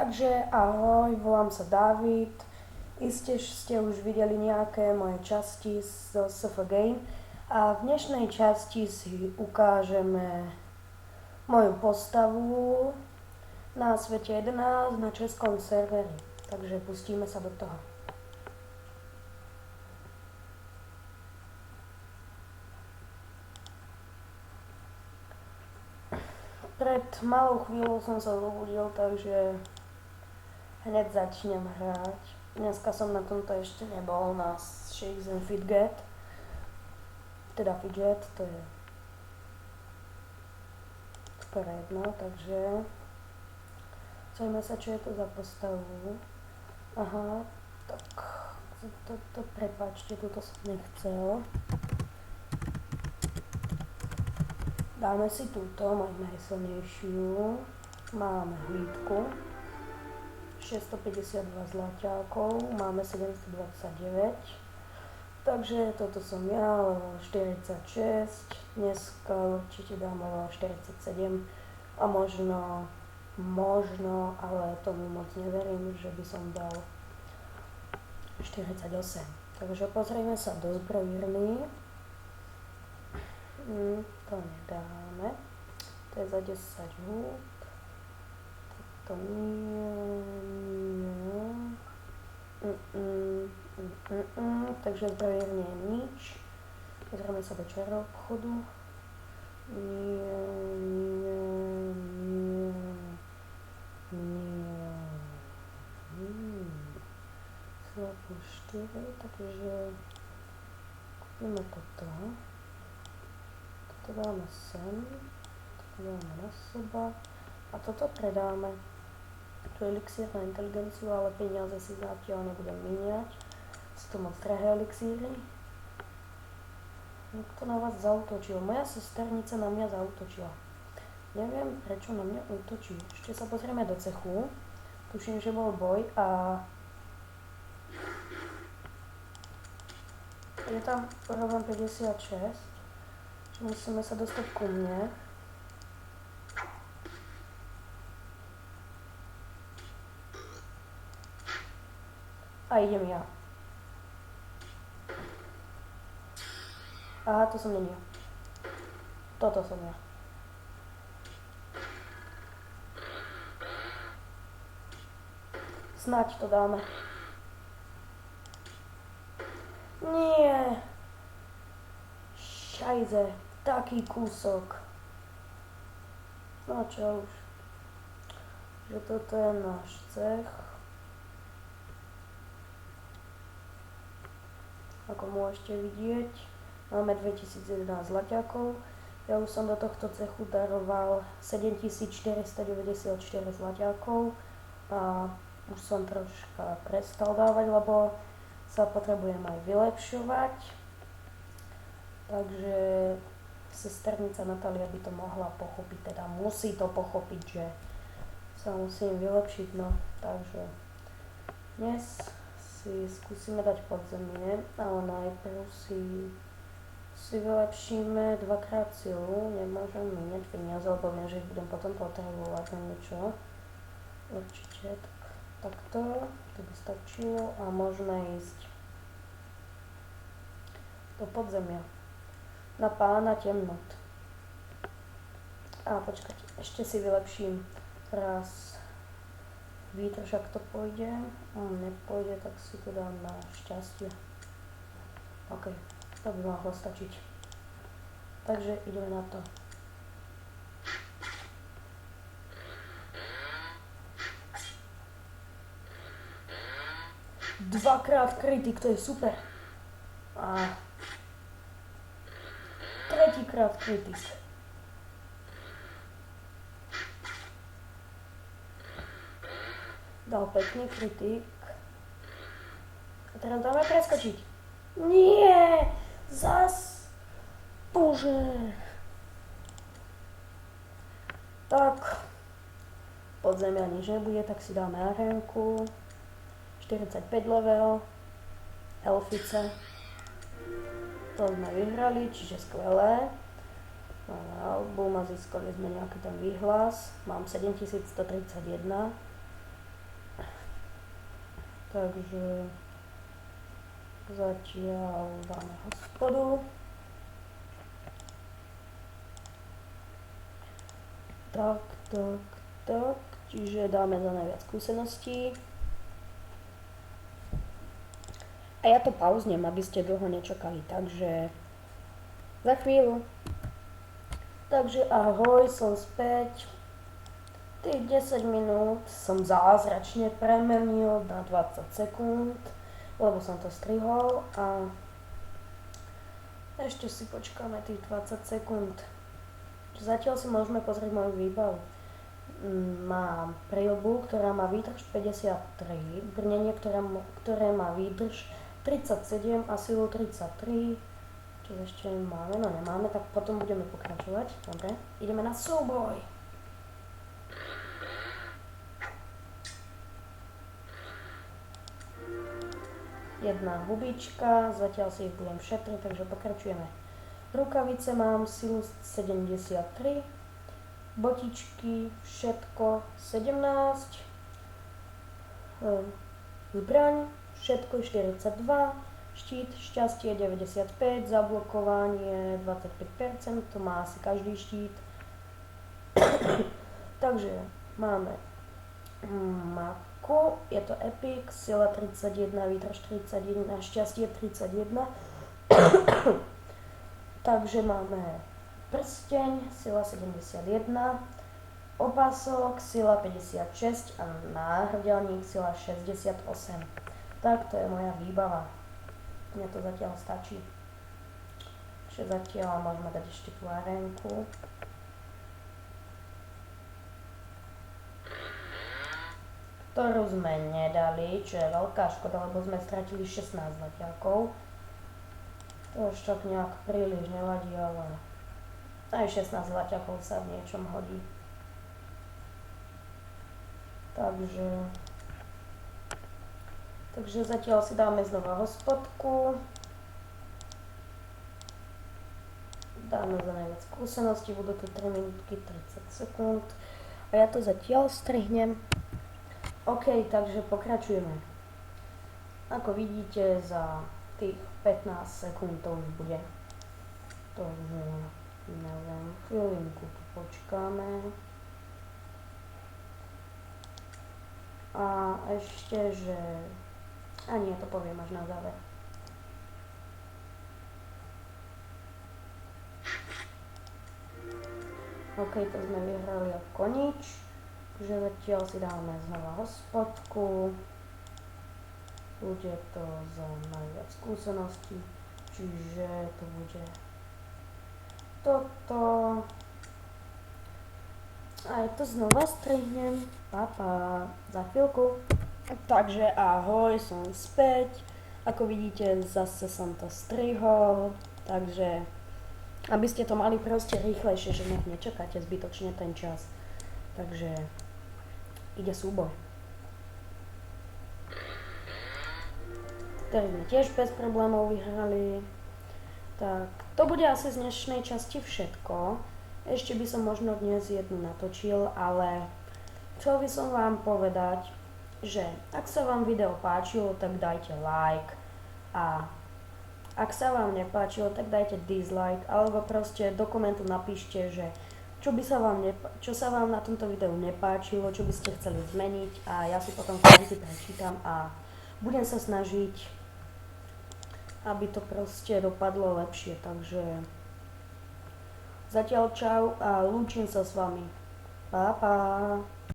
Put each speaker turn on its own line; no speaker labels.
Takže ahoj, volám sa David. Iste ste už videli nejaké moje časti zo SF Game a v dnešnej časti si ukážeme moju postavu na svete 11 na českom serveri. Takže pustíme sa do toho. Pred malou chvíľou som sa zobudil, takže hneď začnem hrať. Dneska som na tomto ešte nebol, na Shakes and Fidget. Teda Fidget, to je skoro jedno, takže chceme sa, čo je to za postavu. Aha, tak to prepáčte, toto som nechcel. Dáme si túto, máme najsilnejšiu. Máme hlídku. 652 zlaťákov, máme 729. Takže toto som ja, level 46. Dneska určite dám level 47. A možno, ale tomu moc neverím, že by som dal 48. Takže pozrieme sa do zbrojírny. To nedáme. To je za 10 húb. To nie. Takže zbrojírne je nič. Pozrieme sa do čaroobchodu. Nie. Sila plus 4, takže kúpime toto. Toto dáme sem. Toto dáme na seba. A toto predáme. Tu elixír na inteligenciu, ale peniaze si zatiaľ nebudem míňať. Sú to moc drahé elixíry. Niekto na vás zaútočil. Moja sesternica na mňa zaútočila. Neviem, prečo na mňa útočí. Ešte sa pozrieme do cechu. Tuším, že bol boj a je tam úroveň 56. Musíme sa dostať ku mne. A idem ja. Aha, to som není ja. Toto som ja. Snáď to dáme. Nie. Šajze. Taký kúsok. No čo už. Že toto je náš cech. Ako môžete vidieť, máme 2011 zlaťákov. Ja už som do tohto cechu daroval 7494 zlaťákov a už som troška prestal dávať, lebo sa potrebujem aj vylepšovať. Takže sesternica Natália by to mohla pochopiť, teda musí to pochopiť, že sa musím vylepšiť, no. Takže dnes si skúsime dať podzemie, ale najprv si vylepšíme dvakrát silu, nemôžem míňať peniaze, lebo viem, že ich budem potom potrebovať na niečo. Určite, takto, to by stačilo a môžeme ísť do podzemia, na pána temnot. A počkajte, ešte si vylepším raz výdrž, ak to pôjde. Nepôjde, tak si to dám na šťastie. OK, to by mohlo stačiť. Takže ideme na to. Dvakrát kritik, to je super. A tretíkrát kritik. Dal pekný kritik. A teraz dáme preskočiť. Nie! Zas! Bože! Tak. Podzemia nič nebude, tak si dáme arénku. 45 level. Elfice. To sme vyhrali, čiže skvelé. Máme album a získali sme nejaký ten výhlas. Mám 71. Takže zatiaľ dáme hospodu. Tak, čiže dáme za najviac skúseností. A ja to pauznem, aby ste dlho nečakali, takže za chvíľu. Takže ahoj, som späť. Tých 10 minút som zázračne premenil na 20 sekúnd, lebo som to strihol a ešte si počkáme tých 20 sekúnd. Zatiaľ si môžeme pozrieť moju výbavu. Mám príľbu, ktorá má výdrž 53, brnenie, ktoré má výdrž 37 a silu 33. Čo ešte máme? No nemáme, tak potom budeme pokračovať. Dobre, ideme na súboj. Jedna hubička, zatiaľ si ich budem šetriť, takže pokračujeme. Rukavice mám silu 73, botičky, všetko 17, zbraň, všetko 42, štít, šťastie 95, zablokovanie 25%, to má asi každý štít. Takže máme Mako, je to Epic, sila 31, výdrž 31, šťastie 31. Takže máme prsteň, sila 71, opasok, sila 56 a náhrdelník, sila 68. Tak to je moja výbava. Mne to zatiaľ stačí. Takže zatiaľ môžeme dať ešte tú arénku. Ktorú sme nedali, čo je veľká škoda, lebo sme stratili 16 zatiaľkov. To už tak nejak príliš nevadí, ale aj 16 zlaťakov sa v niečom hodí. Takže zatiaľ si dáme znova hospodku. Dáme za najviac skúseností, budú to 3 minútky 30 sekúnd. A ja to zatiaľ strihnem. OK, takže pokračujeme. Ako vidíte, za tých 15 sekúnd to už bude. Takže neviem, chvíľinku tu počkáme. A ešte, že... A nie, to poviem až na záver. OK, to sme vyhrali ako nič. Takže zatiaľ si dáme znova hospodku. Bude to za najviac skúseností, čiže to bude toto. A ja to znova strihnem. Papa, za chvíľku. Takže ahoj, som späť. Ako vidíte, zase som to strihol. Takže, aby ste to mali proste rýchlejšie, že nečakáte zbytočne ten čas. Takže, ide súboj. Ktorý sme tiež bez problémov vyhrali. Tak, to bude asi z dnešnej časti všetko. Ešte by som možno dnes jednu natočil, ale chcel by som vám povedať, že ak sa vám video páčilo, tak dajte like a ak sa vám nepáčilo, tak dajte dislike alebo proste do komentu napíšte, že čo sa vám na tomto videu nepáčilo, čo by ste chceli zmeniť a ja si potom si prečítam a budem sa snažiť, aby to proste dopadlo lepšie, takže zatiaľ čau a lúčim sa s vami. Pa, pa.